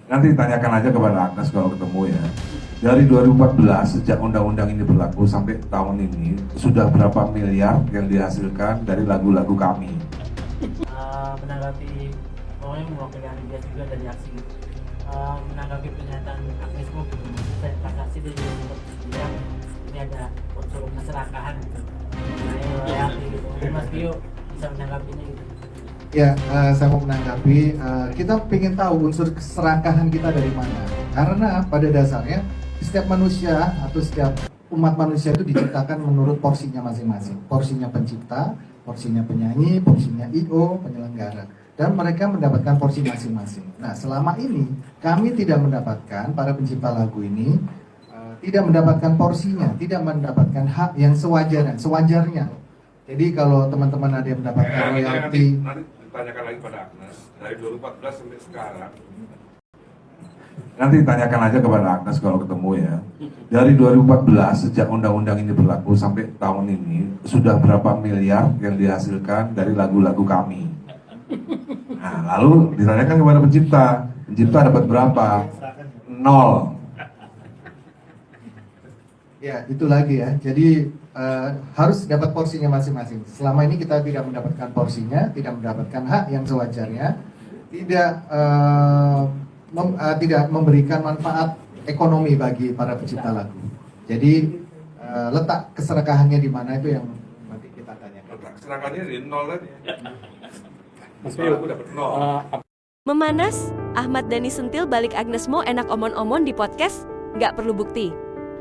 Nanti tanyakan aja kepada Agnes kalau ketemu ya. Dari 2014 sejak undang-undang ini berlaku sampai tahun ini sudah berapa miliar yang dihasilkan dari lagu-lagu kami? Menanggapi, pokoknya mewakili dia juga dari aksi. Menanggapi pernyataan Agnes Mo, saya tak kasih dia juga untuk bilang ini ada unsur keserakahan gitu. Royalti gitu. Mungkin Mas Bio bisa menanggapinya gitu. Ya, saya mau menanggapi. Kita ingin tahu unsur keserakahan kita dari mana. Karena pada dasarnya setiap manusia atau setiap umat manusia itu diciptakan menurut porsinya masing-masing. Porsinya pencipta, porsinya penyanyi, porsinya I.O, penyelenggara. Dan mereka mendapatkan porsi masing-masing. Nah, selama ini kami tidak mendapatkan, para pencipta lagu ini tidak mendapatkan porsinya, tidak mendapatkan hak yang sewajarnya. Jadi kalau teman-teman ada yang mendapatkan royalti, nanti ditanyakan lagi pada Agnes dari 2014 sampai sekarang. Nanti tanyakan aja kepada Agnes kalau ketemu ya. Dari 2014 sejak undang-undang ini berlaku sampai tahun ini sudah berapa miliar yang dihasilkan dari lagu-lagu kami? Nah, lalu ditanyakan kepada pencipta. Pencipta dapat berapa? 0. ya itu lagi ya. Jadi harus dapat porsinya masing-masing. Selama ini kita tidak mendapatkan porsinya, tidak mendapatkan hak yang sewajarnya, tidak memberikan manfaat ekonomi bagi para pencipta lagu. Jadi letak keserakahannya di mana itu yang nanti kita tanyakan. Letak keserakahannya di 0 tadi. Aku dapat 0. Memanas, Ahmad Dhani sentil balik Agnes Mo enak omon-omon di podcast, nggak perlu bukti.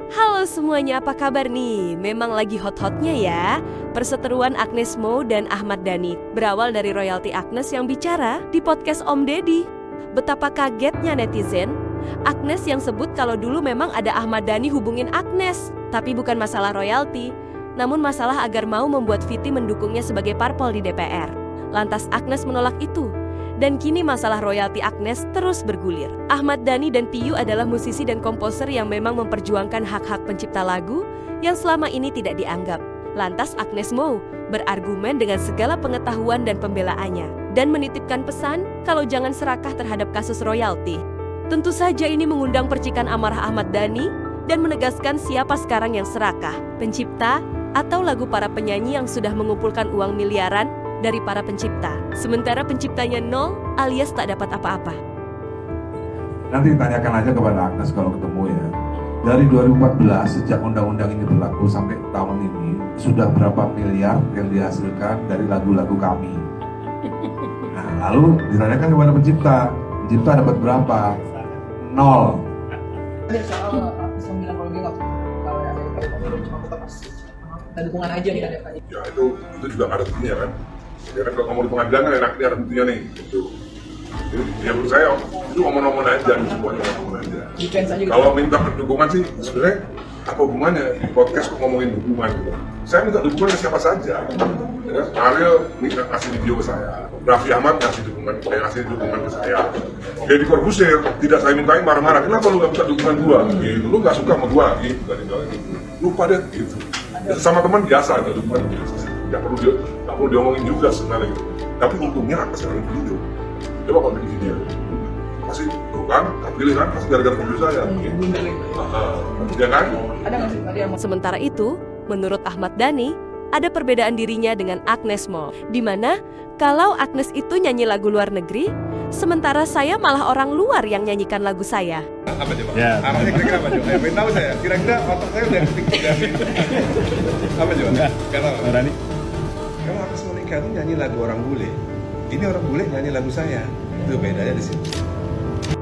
Halo semuanya, apa kabar nih? Memang lagi hot-hotnya ya. Perseteruan Agnes Mo dan Ahmad Dhani berawal dari royalti Agnes yang bicara di podcast Om Deddy. Betapa kagetnya netizen, Agnes yang sebut kalau dulu memang ada Ahmad Dhani hubungin Agnes, tapi bukan masalah royalti, namun masalah agar mau membuat Viti mendukungnya sebagai parpol di DPR. Lantas Agnes menolak itu. Dan kini masalah royalti Agnes terus bergulir. Ahmad Dhani dan Piyu adalah musisi dan komposer yang memang memperjuangkan hak-hak pencipta lagu yang selama ini tidak dianggap. Lantas Agnes Mo berargumen dengan segala pengetahuan dan pembelaannya dan menitipkan pesan kalau jangan serakah terhadap kasus royalti. Tentu saja ini mengundang percikan amarah Ahmad Dhani dan menegaskan siapa sekarang yang serakah, pencipta atau lagu para penyanyi yang sudah mengumpulkan uang miliaran dari para pencipta, sementara penciptanya 0 alias tak dapat apa-apa. Nanti tanyakan aja kepada Agnes kalau ketemu ya. Dari 2014 sejak undang-undang ini berlaku sampai tahun ini sudah berapa miliar yang dihasilkan dari lagu-lagu kami? Nah, lalu ditanyakan kepada pencipta. Pencipta dapat berapa? 0. Dan dukungan aja nih ada ya itu juga nggak ada buktinya kan. Ya kan kalau ngomong di pengadilan kan enak ada buktinya nih gitu. Jadi ya menurut saya itu omong-omong aja, semuanya omong aja. Kalau minta dukungan sih sebenarnya apa hubungannya di podcast kok ngomongin dukungan gitu. Saya minta dukungan ke siapa saja. Ya, Ariel minta kasih video ke saya, Raffi Ahmad kasih dukungan ke saya. Deddy Corbuzier tidak saya mintain marah-marah. Kenapa lu nggak minta dukungan gua? Gitu, lu nggak suka sama gua? Gitu, lupa deh gitu. Sama teman biasa ada dukungan biasa. Nggak perlu diomongin juga sebenarnya gitu. Tapi untungnya apa sekarang video? Coba kalau bikin video, pasti tuh kan, pilih kan, pasti gara-gara video saya. Ya kan? Sementara itu, menurut Ahmad Dhani, ada perbedaan dirinya dengan Agnes Mo, di mana kalau Agnes itu nyanyi lagu luar negeri, sementara saya malah orang luar yang nyanyikan lagu saya. Apa coba? Ya. Arahnya kira-kira apa coba? Pengen tahu saya. Kira-kira otak saya udah ketik juga. Apa coba? Karena Rani. Kalau Agnes Monica itu nyanyi lagu orang bule, ini orang bule nyanyi lagu saya. Itu bedanya di situ.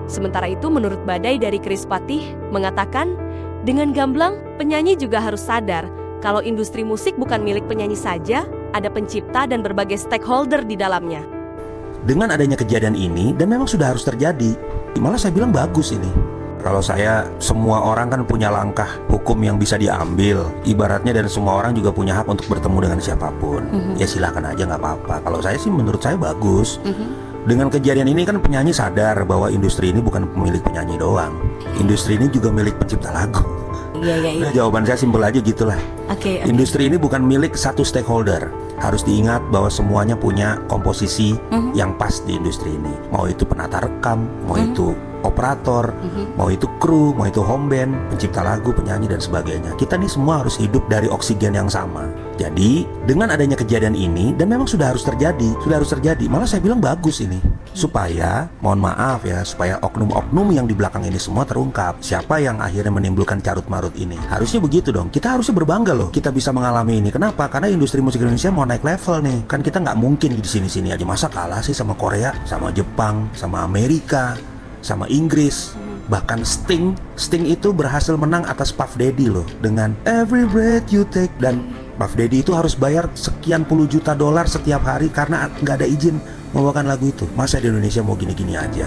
Sementara itu menurut Badai dari Chris Patih mengatakan, dengan gamblang penyanyi juga harus sadar kalau industri musik bukan milik penyanyi saja, ada pencipta dan berbagai stakeholder di dalamnya. Dengan adanya kejadian ini, dan memang sudah harus terjadi, malah saya bilang bagus ini. Kalau saya, semua orang kan punya langkah hukum yang bisa diambil, ibaratnya, dan semua orang juga punya hak untuk bertemu dengan siapapun. Ya silahkan aja, nggak apa-apa. Kalau saya sih menurut saya bagus. Dengan kejadian ini kan penyanyi sadar bahwa industri ini bukan milik penyanyi doang. Industri ini juga milik pencipta lagu. Nah, jawaban saya simpel aja gitulah. Industri ini bukan milik satu stakeholder. Harus diingat bahwa semuanya punya komposisi yang pas di industri ini. Mau itu penata rekam, mau itu operator, mau itu kru, mau itu home band, pencipta lagu, penyanyi dan sebagainya. Kita nih semua harus hidup dari oksigen yang sama. Jadi dengan adanya kejadian ini, dan memang sudah harus terjadi, malah saya bilang bagus ini, supaya, mohon maaf ya, supaya oknum-oknum yang di belakang ini semua terungkap. Siapa yang akhirnya menimbulkan carut-marut ini? Harusnya begitu dong. Kita harusnya berbangga loh, kita bisa mengalami ini. Kenapa? Karena industri musik Indonesia mau naik level nih. Kan kita nggak mungkin di sini-sini aja. Masa kalah sih sama Korea, sama Jepang, sama Amerika, sama Inggris. Bahkan Sting itu berhasil menang atas Puff Daddy loh dengan Every Breath You Take. Dan Puff Daddy itu harus bayar sekian puluh juta dolar setiap hari karena nggak ada izin membawakan lagu itu. Masa di Indonesia mau gini-gini aja?